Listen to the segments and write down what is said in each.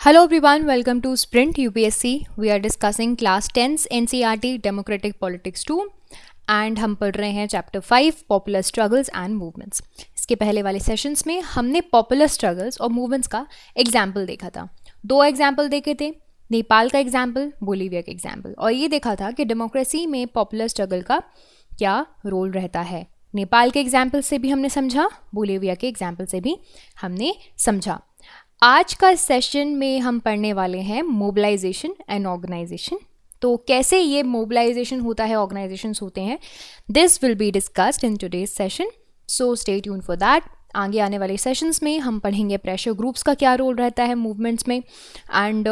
Hello everyone, welcome to Sprint UPSC. We are discussing class 10th NCERT Democratic Politics 2 and हम पढ़ रहे हैं chapter 5 popular struggles and movements. इसके पहले वाले सेशंस में हमने पॉपुलर स्ट्रगल्स और मूवमेंट्स का एग्जाम्पल देखा था। 2 एग्जाम्पल देखे थे, नेपाल का एग्जाम्पल, बोलीविया का एग्जाम्पल, और ये देखा था कि डेमोक्रेसी में पॉपुलर स्ट्रगल का क्या रोल रहता है। नेपाल के एग्जाम्पल से भी हमने समझा, बोलीविया के एग्जाम्पल से भी हमने समझा। आज का सेशन में हम पढ़ने वाले हैं मोबिलाइजेशन एंड ऑर्गेनाइजेशन। तो कैसे ये मोबिलाइजेशन होता है, ऑर्गेनाइजेशंस होते हैं, this will be discussed in today's session, so stay tune for that. आगे आने वाले सेशंस में हम पढ़ेंगे प्रेशर ग्रुप्स का क्या रोल रहता है मूवमेंट्स में, एंड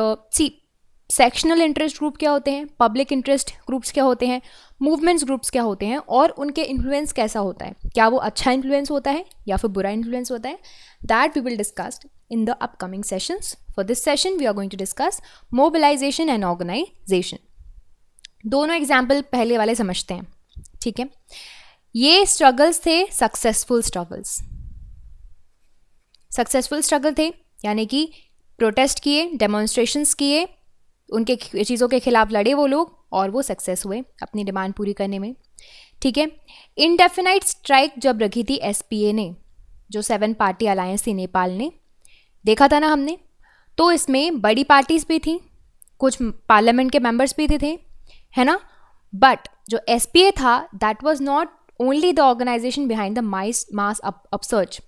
सेक्शनल इंटरेस्ट ग्रुप क्या होते हैं, पब्लिक इंटरेस्ट ग्रुप्स क्या होते हैं, मूवमेंट्स ग्रुप्स क्या होते हैं और उनके इन्फ्लुएंस कैसा होता है, क्या वो अच्छा इन्फ्लुएंस होता है या फिर बुरा इन्फ्लुएंस होता है, that we will discuss in the upcoming sessions. For this session we are going to discuss mobilization and organization. दोनों एग्जाम्पल पहले वाले समझते हैं, ठीक है। ये स्ट्रगल्स थे सक्सेसफुल स्ट्रगल्स। सक्सेसफुल स्ट्रगल थे यानी कि प्रोटेस्ट किए, डेमोन्स्ट्रेशंस किए, उनके चीज़ों के खिलाफ लड़े वो लोग और वो सक्सेस हुए अपनी डिमांड पूरी करने में, ठीक है। इनडेफिनाइट स्ट्राइक जब रखी थी एसपीए ने, जो 7 पार्टी अलायंस थी नेपाल ने, देखा था ना हमने, तो इसमें बड़ी पार्टीज भी थी, कुछ पार्लियामेंट के मेंबर्स भी थे, है ना। बट जो एसपीए था that was not only the organisation behind the mass upsurge.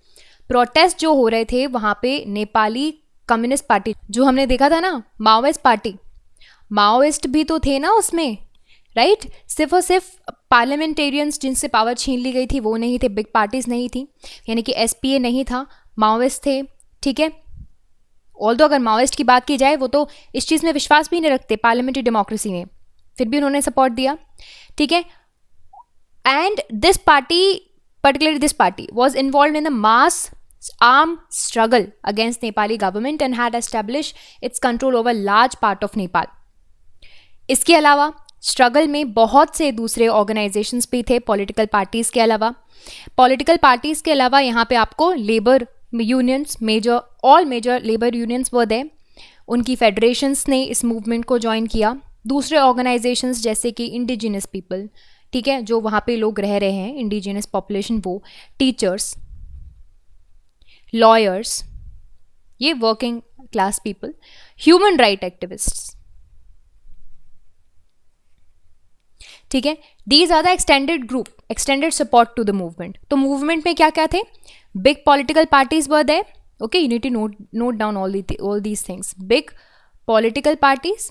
Protest जो हो रहे थे वहाँ पे नेपाली कम्युनिस्ट पार्टी, जो हमने देखा था ना, माओइस्ट पार्टी, माओइस्ट भी तो थे ना उसमें, राइट। सिर्फ और सिर्फ पार्लियामेंटेरियंस जिनसे पावर छीन ली गई थी वो नहीं थे, बिग पार्टीज नहीं थी, यानी कि एसपीए नहीं था, माओइस्ट थे, ठीक है। ऑल्दो अगर माओइस्ट की बात की जाए वो तो इस चीज़ में विश्वास भी नहीं रखते पार्लियामेंट्री डेमोक्रेसी में, फिर भी उन्होंने सपोर्ट दिया, ठीक है। And this party, particularly this party, was involved in the mass armed struggle against Nepali government and had established its control over large part of Nepal. इसके अलावा स्ट्रगल में बहुत से दूसरे ऑर्गेनाइजेशंस भी थे पॉलिटिकल पार्टीज़ के अलावा। पॉलिटिकल पार्टीज़ के अलावा यहाँ पे आपको labour unions, all major labour unions were there, उनकी फेडरेशंस ने इस मूवमेंट को ज्वाइन किया। दूसरे ऑर्गेनाइजेशंस जैसे कि इंडिजिनस पीपल, ठीक है, जो वहाँ पे लोग रह रहे हैं, इंडिजिनस पॉपुलेशन, वो टीचर्स, लॉयर्स, ये working class people, human right activists, ठीक है। These are the extended group, extended support to the movement. तो मूवमेंट में क्या क्या थे, big political parties were there, okay, you need to note down all these things. Big political parties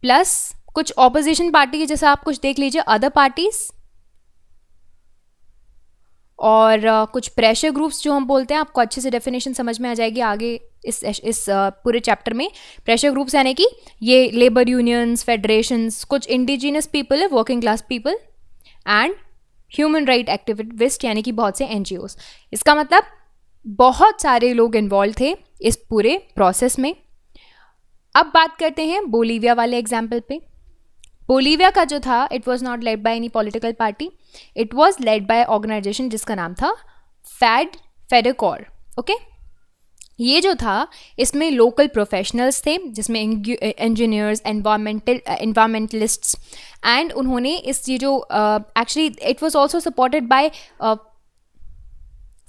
plus कुछ opposition party, जैसा आप कुछ देख लीजिए, अदर पार्टीज, और कुछ प्रेशर ग्रुप्स जो हम बोलते हैं, आपको अच्छे से डेफिनेशन समझ में आ जाएगी आगे इस पूरे चैप्टर में। प्रेशर ग्रुप्स यानी कि ये लेबर यूनियंस, फेडरेशंस, कुछ इंडिजिनस पीपल है, working class people, and human right activist यानी कि बहुत से एनजीओस। इसका मतलब बहुत सारे लोग इन्वॉल्व थे इस पूरे प्रोसेस में। अब बात करते हैं बोलीविया वाले एग्जाम्पल पे। बोलीविया का जो था, it was not led by any political party, it was led by organisation जिसका नाम था फेडेकॉर, ओके। ये जो था, इसमें लोकल प्रोफेशनल्स थे, जिसमें इंजीनियर्स, एनवायरमेंटलिस्ट्स, एंड उन्होंने इस ये जो actually it was also supported by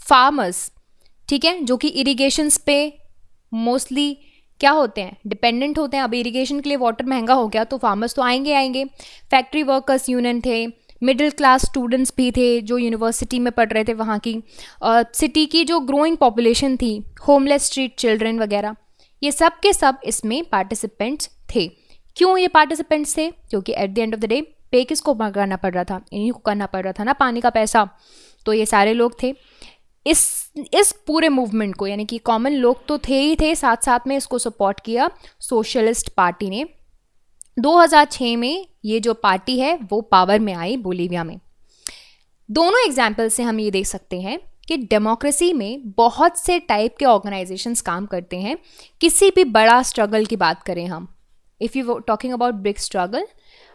farmers, ठीक है, जो कि इरिगेशंस पे मोस्टली क्या होते हैं, डिपेंडेंट होते हैं। अब इरिगेशन के लिए वाटर महंगा हो गया तो फार्मर्स तो आएंगे। फैक्ट्री वर्कर्स यूनियन थे, मिडिल क्लास स्टूडेंट्स भी थे जो यूनिवर्सिटी में पढ़ रहे थे वहाँ की, सिटी की जो ग्रोइंग पॉपुलेशन थी, होमलेस स्ट्रीट चिल्ड्रन वगैरह, ये सब के सब इसमें पार्टिसिपेंट्स थे। क्यों ये पार्टिसिपेंट्स थे? क्योंकि at the end of the day पे किसको करना पड़ रहा था, इन्हीं को करना पड़ रहा था ना, पानी का पैसा। तो ये सारे लोग थे इस पूरे मूवमेंट को, यानी कि कॉमन लोग तो थे ही थे, साथ साथ में इसको सपोर्ट किया सोशलिस्ट पार्टी ने। 2006 में ये जो पार्टी है वो पावर में आई बोलीविया में। दोनों एग्जाम्पल से हम ये देख सकते हैं कि डेमोक्रेसी में बहुत से टाइप के ऑर्गेनाइजेशंस काम करते हैं। किसी भी बड़ा स्ट्रगल की बात करें हम, if you talking about big struggle,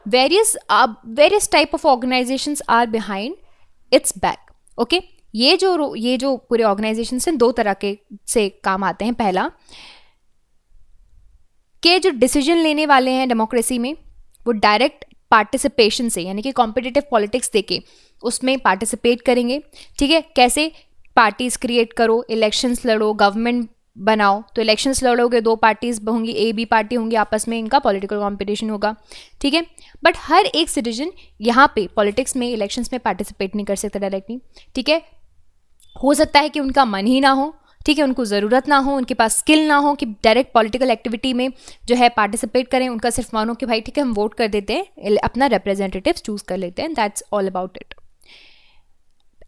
various type of organisations are behind its back, okay. ये जो पूरे ऑर्गेनाइजेशन से 2 तरह के से काम आते हैं। पहला कि जो डिसीजन लेने वाले हैं डेमोक्रेसी में वो डायरेक्ट पार्टिसिपेशन से, यानी कि कॉम्पिटिटिव पॉलिटिक्स देके उसमें पार्टिसिपेट करेंगे। ठीक है, कैसे? पार्टीज क्रिएट करो, इलेक्शंस लड़ो, गवर्नमेंट बनाओ। तो इलेक्शंस लड़ोगे, 2 पार्टीज होंगी, ए बी पार्टी होंगी, आपस में इनका पॉलिटिकल कंपटीशन होगा। ठीक है, बट हर एक सिटीजन यहाँ पे पॉलिटिक्स में, इलेक्शंस में पार्टिसिपेट नहीं कर सकता डायरेक्टली। ठीक है, हो सकता है कि उनका मन ही ना हो, ठीक है, उनको ज़रूरत ना हो, उनके पास स्किल ना हो कि डायरेक्ट पॉलिटिकल एक्टिविटी में जो है पार्टिसिपेट करें। उनका सिर्फ मानो कि भाई ठीक है हम वोट कर देते हैं, अपना रिप्रेजेंटेटिव चूज कर लेते हैं, that's all about it.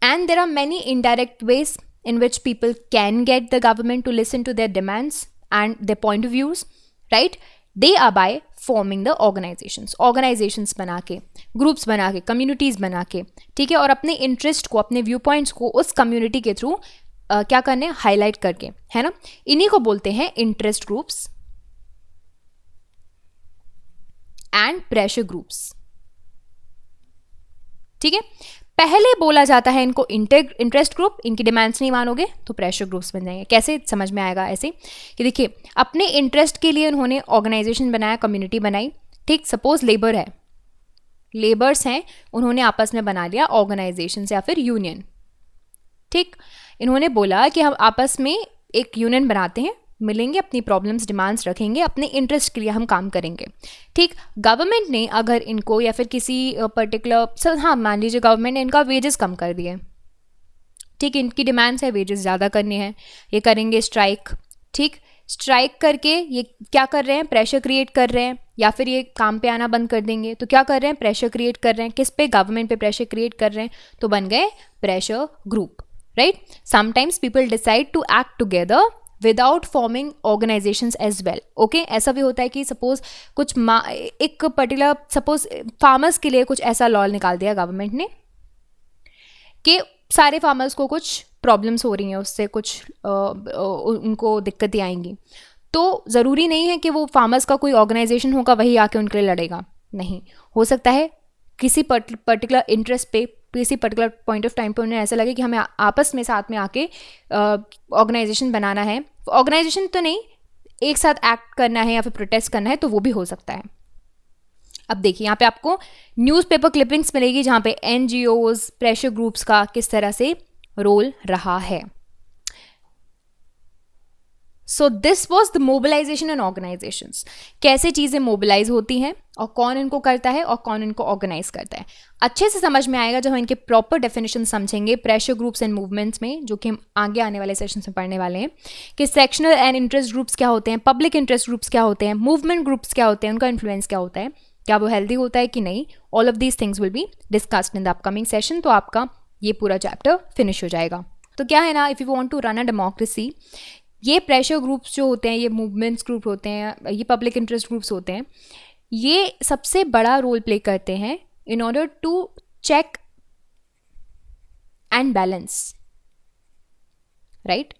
And there are many indirect ways in which people can get the government to listen to their demands and their point of views, right? They are by forming the organizations. Organizations बना के, groups बना के, communities बना के, ठीक है, और अपने इंटरेस्ट को, अपने व्यू पॉइंट्स को उस कम्युनिटी के थ्रू क्या करने, हाईलाइट करके, है ना। इन्हीं को बोलते हैं interest groups and pressure groups. ठीक है, पहले बोला जाता है इनको इंटरेस्ट ग्रुप, इनकी डिमांड्स नहीं मानोगे तो प्रेशर ग्रुप्स बन जाएंगे। कैसे समझ में आएगा? ऐसे कि देखिए, अपने इंटरेस्ट के लिए उन्होंने ऑर्गेनाइजेशन बनाया, कम्युनिटी बनाई। ठीक, सपोज लेबर है, लेबर्स हैं, उन्होंने आपस में बना लिया ऑर्गेनाइजेशन या फिर यूनियन। ठीक, इन्होंने बोला कि हम आपस में एक यूनियन बनाते हैं, मिलेंगे, अपनी प्रॉब्लम्स डिमांड्स रखेंगे, अपने इंटरेस्ट के लिए हम काम करेंगे। ठीक, गवर्नमेंट ने अगर इनको या फिर किसी पर्टिकुलर, हाँ मान लीजिए गवर्नमेंट ने इनका वेजेस कम कर दिए, ठीक, इनकी डिमांड्स है वेजेस ज़्यादा करने हैं, ये करेंगे स्ट्राइक। ठीक, स्ट्राइक करके ये क्या कर रहे हैं, प्रेशर क्रिएट कर रहे हैं, या फिर ये काम पे आना बंद कर देंगे तो क्या कर रहे हैं, प्रेशर क्रिएट कर रहे हैं। किस पे? गवर्नमेंट पे प्रेशर क्रिएट कर रहे हैं, तो बन गए pressure group, right. Sometimes people decide to act together without forming organisations as well. Okay, ऐसा भी होता है कि सपोज कुछ एक पर्टिकुलर, सपोज फार्मर्स के लिए कुछ ऐसा लॉ निकाल दिया गवर्नमेंट ने कि सारे फार्मर्स को कुछ प्रॉब्लम्स हो रही हैं, उससे कुछ उनको दिक्कतें आएंगी, तो ज़रूरी नहीं है कि वो फार्मर्स का कोई ऑर्गेनाइजेशन होगा वही आके उनके लिए लड़ेगा। नहीं, हो सकता है किसी पर्टिकुलर इंटरेस्ट पे, किसी पर्टिकुलर पॉइंट ऑफ टाइम पे उन्हें ऐसा लगे कि हमें आपस में साथ में आके ऑर्गेनाइजेशन बनाना है। ऑर्गेनाइजेशन तो नहीं, एक साथ एक्ट करना है या फिर प्रोटेस्ट करना है, तो वो भी हो सकता है। अब देखिए, यहाँ पे आपको न्यूज़पेपर क्लिपिंग्स मिलेगी जहाँ पे एनजीओज, प्रेशर ग्रुप्स का किस तरह से रोल रहा है। So this was the mobilisation and organisations. कैसे चीज़ें मोबिलाइज होती हैं और कौन इनको करता है और कौन इनको ऑर्गेनाइज करता है, अच्छे से समझ में आएगा जब हम इनके प्रॉपर डेफिनेशन समझेंगे प्रेशर ग्रुप्स एंड मूवमेंट्स में, जो कि हम आगे आने वाले सेशन में पढ़ने वाले हैं कि सेक्शनल एंड इंटरेस्ट ग्रुप्स क्या होते हैं, पब्लिक इंटरेस्ट ग्रुप्स क्या होते हैं, मूवमेंट ग्रुप्स क्या होते हैं, उनका इन्फ्लुएंस क्या होता है, क्या वो हेल्दी होता है कि नहीं। All of these things will be discussed in the upcoming session. तो आपका ये पूरा चैप्टर फिनिश हो जाएगा। तो क्या है ना, if you want to run a democracy, ये प्रेशर ग्रुप्स जो होते हैं, ये मूवमेंट्स ग्रुप होते हैं, ये पब्लिक इंटरेस्ट ग्रुप्स होते हैं, ये सबसे बड़ा रोल प्ले करते हैं in order to check and balance, right.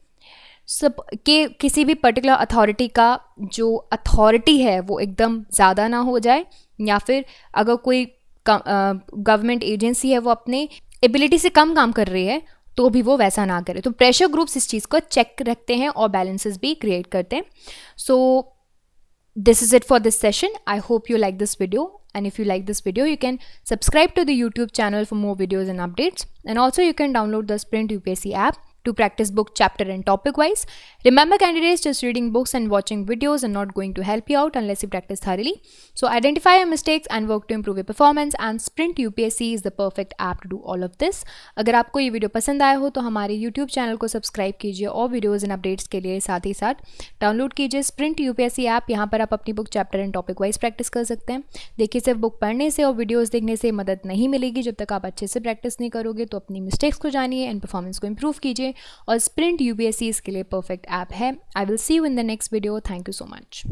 सब कि किसी भी पर्टिकुलर अथॉरिटी का जो अथॉरिटी है वो एकदम ज़्यादा ना हो जाए, या फिर अगर कोई गवर्नमेंट एजेंसी है वो अपने एबिलिटी से कम काम कर रही है तो भी वो वैसा ना करे। तो प्रेशर ग्रुप्स इस चीज़ को चेक रखते हैं और बैलेंसेस भी क्रिएट करते हैं। सो this is it for this session. I hope you like this video, and if you like this video you can subscribe to the YouTube channel for more videos and updates, and also you can download the Sprint UPSC app to practice book chapter and topic wise. Remember candidates, just reading books and watching videos are not going to help you out unless you practice thoroughly. So identify your mistakes and work to improve your performance, and Sprint UPSC is the perfect app to do all of this. अगर आपको ये video पसंद आया हो तो हमारे YouTube channel को subscribe कीजिए और वीडियोज़ एंड अपडेट्स के लिए साथ ही साथ डाउनलोड कीजिए Sprint UPSC ऐप। यहाँ पर आप अपनी book chapter and topic wise practice कर सकते हैं। देखिए, सिर्फ बुक पढ़ने से और वीडियोज़ देखने से मदद नहीं मिलेगी। जब तक आप अच्छे से प्रैक्टिस नहीं करोगे तो अपनी मिस्टेक्स को जानिए एंड परफॉर्मेंस को इम्प्रूव कीजिए, और Sprint UPSC इसके लिए परफेक्ट ऐप है। I will see you in the next video. Thank you so much.